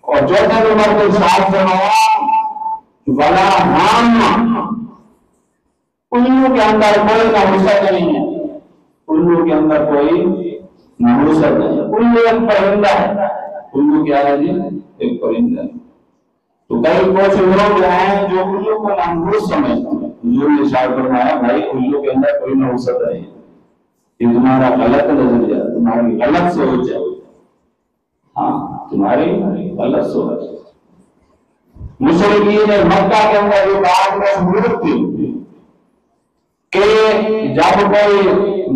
اور چوتھے نمبر کو ساتھ فرمایا ولا ہام، الو کے اندر کوئی نحوست نہیں ہے، الو کے اندر کوئی نحوست نہیں ہے، الو ایک پرندہ ہے، الو کیا ہے جی؟ ایک پرندہ ہے۔ تو کئی کچھ لوگ ہیں جو الو کو نحوست سمجھتے ہیں، حضور نے ارشاد فرمایا بھائی الو کے اندر کوئی نحوست نہیں ہے، یہ تمہارا غلط نظریہ، تمہاری غلط سوچ ہے، ہاں تمہاری غلط سوچ ہے۔ مشرکین مکہ کے اندر یہ بات مشہور تھی کہ جب کوئی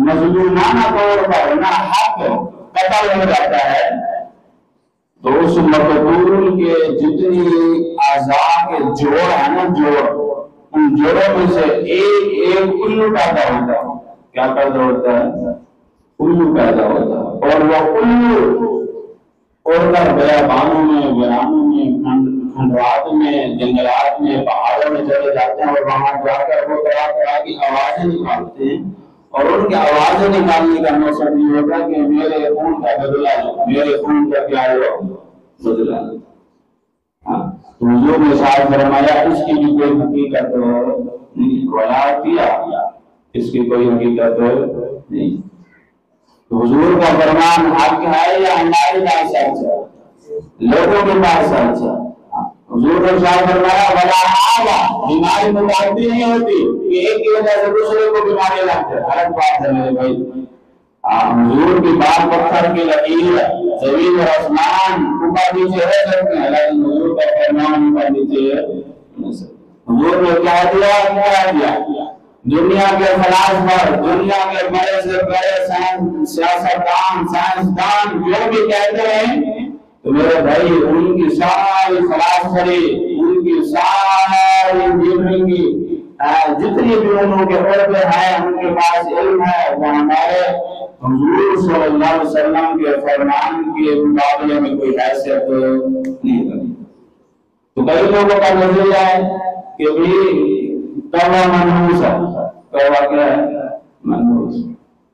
مظلومانہ طور پر نہ حق قتل ہو جاتا ہے تو اس مقتول کے جتنی اعضاء کے جوڑ ہیں نا، جوڑ، ان جوڑوں میں سے ایک الو پیدا ہوتا ہے۔ کیا پیدا ہوتا ہے؟ الو پیدا ہوتا ہے، اور وہ الو اڑ کر بیابانوں میں، ویرانوں میں، کھنڈرات میں، جنگلات میں، پہاڑوں میں چلے جاتے ہیں، اور وہاں جا کر وہ طرح طرح کی آوازیں نکالتے ہیں، اور ان کی آوازیں نکالنے کا مقصد یہ ہوتا ہے کہ میرے خون کا بدلہ لو، میرے خون کا کیا لو؟ بدلہ لو۔ ہاں، تو حضور نے ارشاد فرمایا اس کی بھی کوئی حقیقت نہیں، ولا کیا اس کی کوئی حقیقت نہیں۔ تو حضور کا فرمان حق ہے یا ہمارے پاس سچ ہے؟ لوگوں کے پاس سچ ہے۔ حضور نے ارشاد فرمایا ولا آبا، بیماری متعدی نہیں ہوتی کہ ایک کی وجہ سے دوسرے کو بیماری لگتی ہے، الگ بات ہے میرے بھائی۔ حضور کی بات پتھر کی لکیر ہے، زمین اور آسمان اوپر نیچے رہ سکتے ہیں لیکن حضور کا فرمان اوپر نیچے ہے۔ حضور نے کیا دیا؟ دنیا کے فلاسفہ، دنیا کے بڑے سے بڑے سیاستدان، سائنسدان جو بھی کہتے ہیں تو میرے بھائی ان کی ساری فلاسفری، ان کی ساری انجینئرنگ، جتنی بھی انہوں کے عہدے ہیں ان کے پاس علم ہے، وہ ہمارے حضور صلی اللہ علیہ وسلم کے فرمان کے مقابلے میں کوئی حیثیت نہیں کرتی۔ تو کئی لوگوں کا نظریہ ہے کہ بھی توبہ منحوس ہے، توبہ کیا ہے؟ منحوس،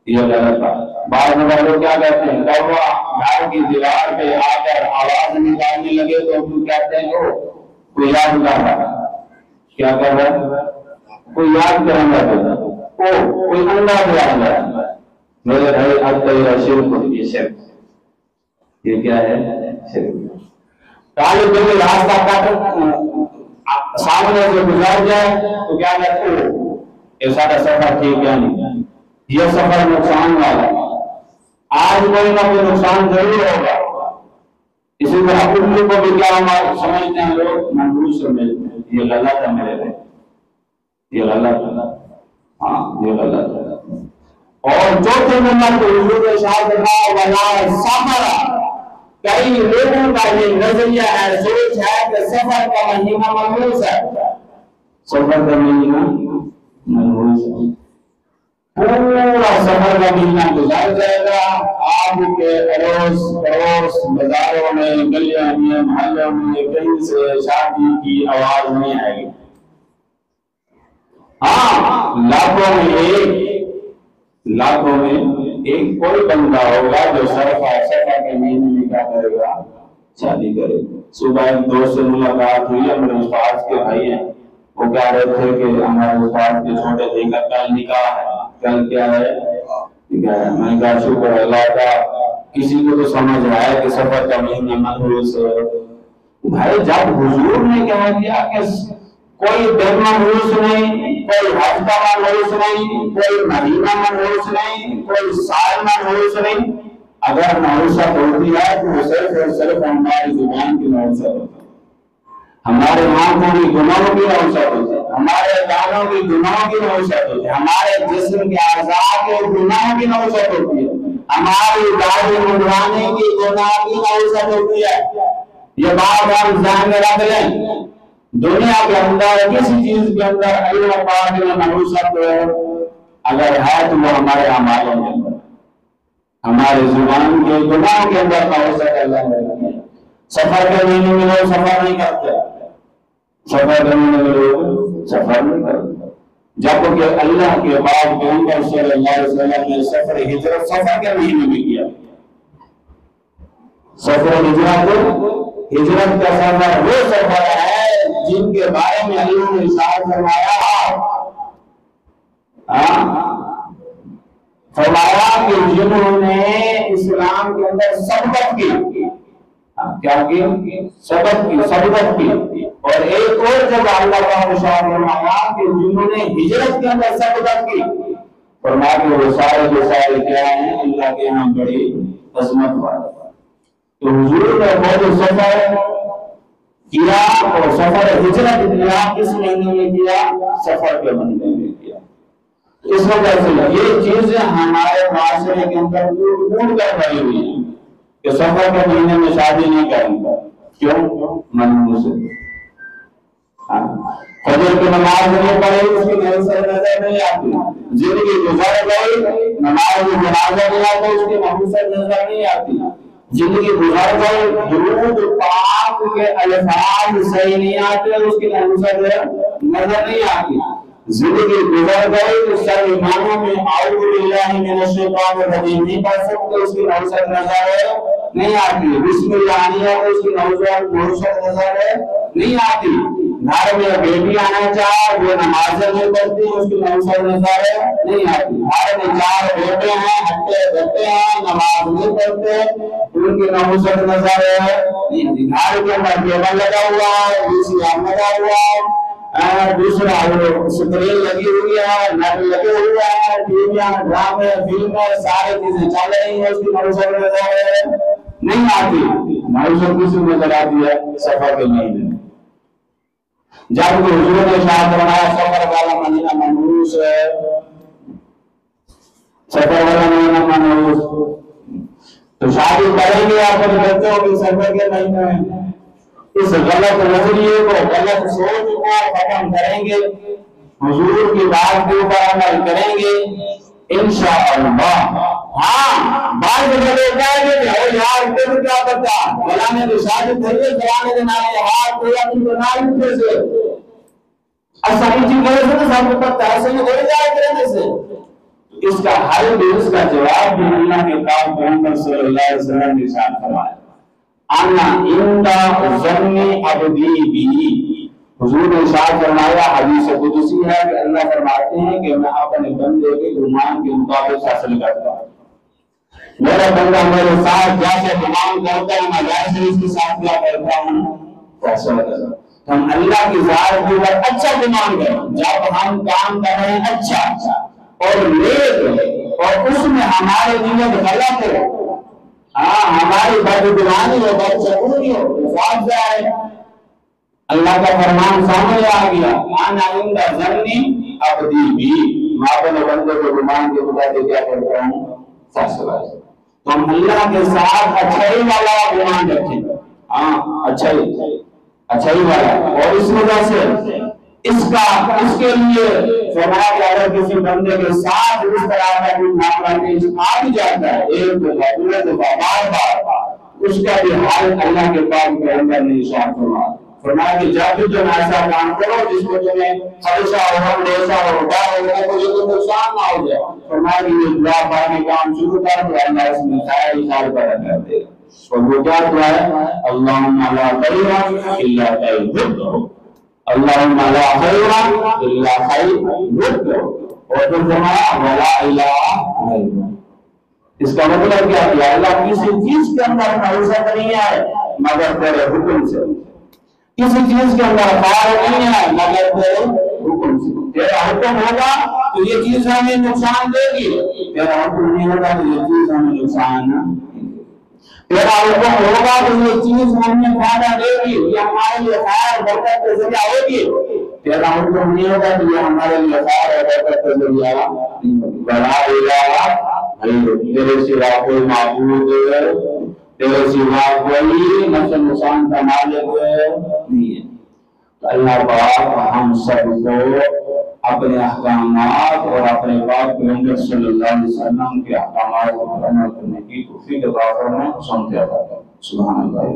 یہ غلط ہے۔ بعض لوگ کیا کہتے ہیں توبہ گھر کی دیوار پہ آ کر آواز نکالنے لگے تو ہم کہتے ہیں او کوئی یاد کر رہا ہے، کیا کر رہا ہے؟ کوئی یاد کرنا چاہتا ہے، او کوئی انداز یاد رہا ہے۔ میرے بھائی اب تو یہ شرک ہوتی ہے، شرک، یہ کیا ہے؟ شرک۔ طالب علم راستہ کاٹ سامنے سے گزر جائے تو کیا کہتے ہیں یہ سارا سفر ٹھیک ہے نہیں، یہ سفر نقصان والا ہے، آج کوئی نہ کوئی نقصان ضرور ہوگا۔ اسی طرح اردو کو بھی کیا سمجھتے ہیں لوگ؟ منحوس سمجھتے ہیں، یہ غلط ہے میرے بھائی، یہ غلط ہے، ہاں یہ غلط ہے۔ اور چوتھے نمبر کو حضور نے ارشاد فرمایا ولا سفر، کئی لوگوں کا یہ نظریہ ہے، سوچ ہے کہ سفر کا مہینہ منحوس ہے، سفر کا مہینہ منحوس ہے، پورا سفر کا مہینہ گزر جائے گا، آپ کے اڑوس پڑوس بازاروں میں، گلیوں میں، محلوں میں کہیں سے شادی کی آواز نہیں آئے گی۔ ہاں لاکھوں میں ایک کوئی بندہ ہوگا جو سفر کے مہینے میں کیا کرے گا؟ شادی کرے گا۔ صبح ایک دوست سے ملاقات ہوئی، ہمارے استاد کے بھائی ہیں، وہ کہہ رہے تھے کہ ہمارے استاد کے چھوٹے بھائی کا کل نکاح ہے، کل کیا ہے؟ میں نے کہا شکر اللہ کا، کسی کو تو سمجھ رہا ہے کہ سفر کا مہینہ منحوس ہے۔ بھائی جب حضور نے کہا دیا کہ کوئی دن منحوس نہیں، کوئی ہفتہ منحوس نہیں، کوئی مہینہ منحوس نہیں، کوئی سال منحوس نہیں، اگر نحوست ہوتی ہے تو وہ صرف اور صرف ہماری زبان کی نحوست ہوتی ہے، ہمارے آنکھوں کی گناہوں کی نحوست ہوتی ہے، ہمارے کانوں کی گناہوں کی نحوست ہوتی ہے، ہمارے جسم کے اعضاء کے گناہوں کی نحوست ہوتی ہے، ہماری داڑھی منڈوانے کی گناہ کی نحوست ہوتی ہے۔ یہ بات ہم ذہن میں رکھ لیں، دنیا کے اندر کسی چیز کے اندر اللہ پاک نے نحوست اگر ہے تو وہ ہمارے اعمالوں کے اندر، ہمارے زبان کے گناہوں کے اندر نحوست اللہ نے رکھی ہے۔ سفر کے مہینے میں لوگ سفر نہیں کرتے، سفر کے مہینے میں لوگ سفر نہیں کرتے، جبکہ اللہ کے بعد پیغمبر صلی اللہ علیہ وسلم نے سفر ہجرت سفر کے مہینے میں کیا، سفر ہجرت ہجرت کا سفر وہ سفر ہے جن کے بارے میں اللہ نے ارشاد فرمایا کہ جنہوں نے اسلام کے اندر سبقت کی، کیا کی؟ سبقت کی۔ اور ایک اور جگہ اللہ کا ارشاد فرمایا کہ جنہوں نے ہجرت کے اندر سبقت کی، فرمایا کہ وہ سارے کے سارے کیا ہیں؟ اللہ کے یہاں بڑی عظمت والے۔ تو حضور نے وہ جو سفر کیا اور سفر ہجرت کیا کس مہینے میں کیا؟ سفر کے مہینے میں کیا۔ اس وجہ سے یہ چیزیں ہمارے معاشرے کے اندر ٹوٹ کر پڑی ہوئی ہیں کہ سفر کے مہینے میں شادی نہیں کریں گا۔ کیوں؟ منحوس ہے۔ فجر کی نماز نہیں پڑھی، اس کی نظر نہیں آتی، زندگی گزر گئی، نماز جنازہ نہیں آتا، اس کی نحوست نظر نہیں آتی، زندگی گزر گئی، درود پاک کے الفاظ صحیح نہیں آتے، اس کی نحوست نظر نہیں آتی، زندگی گزر گئی، سر ایمانوں میں اعوذ باللہ من الشیطان الرجیم نہیں پڑھ سکتے، اس کی نحوست نظر نہیں آتی، بسم اللہ نہیں آتا، اس کی نحوست نظر نہیں آتی، گھر میں بیٹی آنا چاہے وہ نمازیں نہیں پڑھتی، اس کی نحوست نظر نہیں آتی، گھر میں 4 بیٹے ہیں ہٹے بٹے ہیں نماز نہیں پڑھتے، ان کی نحوست نظر نہیں آتی، گھر کے اندر ٹیبل لگا ہوا ہے، VCR لگا ہوا ہے، دوسرا سکرین لگی ہوئی ہے، نیٹ لگے ہوئے ہیں، ٹیویاں ڈرامے فلمیں ساری چیزیں چل رہی ہیں، اس کی نحوست نظر نہیں آتی، نحوست کسی نظر آتی ہے؟ سفر کے مہینے میں۔ جب کہ حضور نے ارشاد فرمایا سفر والا مہینہ منحوس ہے، سفر والا مہینہ منحوس، تو شادی کریں گے آپ اپنے بچوں کی سفر کے مہینے میں، اس غلط نظریے کو غلط سوچ کو ختم کریں گے، حضور کی بات کے اوپر عمل کریں گے انشاءاللہ۔ ہاں بعض جگہ دیکھا ہے کہ یار تم کیا پتا فلانے کی شادی تھی فلانے کے نام ہاتھ کوئی اپنی بنائی اٹھے سے اصلی چیز کرے سے تو سب کو پتہ ہے ایسے میں ہو جائے کرنے سے۔ اس کا حل بھی اس کا جواب بھی اللہ کے پاک پیغمبر صلی اللہ علیہ وسلم نے ارشاد فرمایا انا عند ظن عبدی بی، حضور نے ارشاد فرمایا حدیث قدسی ہے کہ اللہ فرماتے ہیں کہ میں اپنے بندے کے گمان کے مطابق فیصلہ کرتا ہوں، میرا بندہ میرے ساتھ جیسے گمان کرتا ہے میں ویسے اس کے ساتھ کیا کرتا ہوں فیصلہ کرتا ہوں۔ ہم اللہ کی ذات کے اوپر اچھا گمان کریں، جب ہم کام کر رہے ہیں اچھا اور نیک اور اس میں ہمارے نیت غلط ہو، ہماری بدگمانی ہو بدشگونی ہو تو صاف ظاہر ہے اللہ کا فرمان سامنے آ گیا انا عند ظن عبدی بی، میں اپنے بندے کے گمان کے مطابق کیا کرتا ہوں فیصلہ۔ تو ہم اللہ کے ساتھ اچھائی والا گمان رکھیں، اچھائی والا، اور اس وجہ سے اس کے لیے فرمایا کہ اگر کسی بندے کے ساتھ اس طرح کا کوئی معاملہ آ بھی جاتا ہے ایک دفعہ دوسرے دفعہ بار اس کا بھی حال اللہ کے پاک پیغمبر نے ارشاد فرمایا کہ جب بھی تم ایسا کام کرو جس کو تمہیں خدشہ ہو اندیشہ ہو ڈر ہو کوئی نقصان نہ ہو جائے، فرمایا کہ یہ دعا پڑھنے کام شروع کر تو اللہ اس میں خیر ہی خیر پیدا کر دے گا۔ اور وہ کیا دعا ہے؟ اللہم لا خیر الا خیر، اللہم لا خیر الا خیر، اور پھر فرمایا ولا الہ غیرک۔ اس کا مطلب کیا ہے؟ اللہ کسی چیز کے اندر نحوست نہیں ہے مگر تیرے حکم سے، کسی چیز کے اندر خیر نہیں ہے مگر تیرے حکم سے، تیرا حکم ہوگا تو یہ چیز ہمیں نقصان دے گی، تیرا حکم نہیں ہوگا تو یہ چیز ہمیں نقصان دے گی، تیرا حکم ہوگا تو یہ چیز ہمیں فائدہ دے گی، یہ ہمارے لیے خیر برکت کا ذریعہ ہوگی، تیرا حکم نہیں ہوگا تو یہ ہمارے لیے خیر اور برکت کا ذریعہ نہیں ہوگی۔ ولا الہ غیرک، تیرے سوا کوئی معبود تیرے سوا کوئی نفع نقصان کا مالک نہیں ہے۔ تو اللہ پاک ہم سب کو اپنے احکامات اور اپنے پاک پیغمبر صلی اللہ علیہ وسلم کے احکامات پر عمل کرنے کی توفیق عطا فرمائے۔ سنتے ہیں سبحان اللہ۔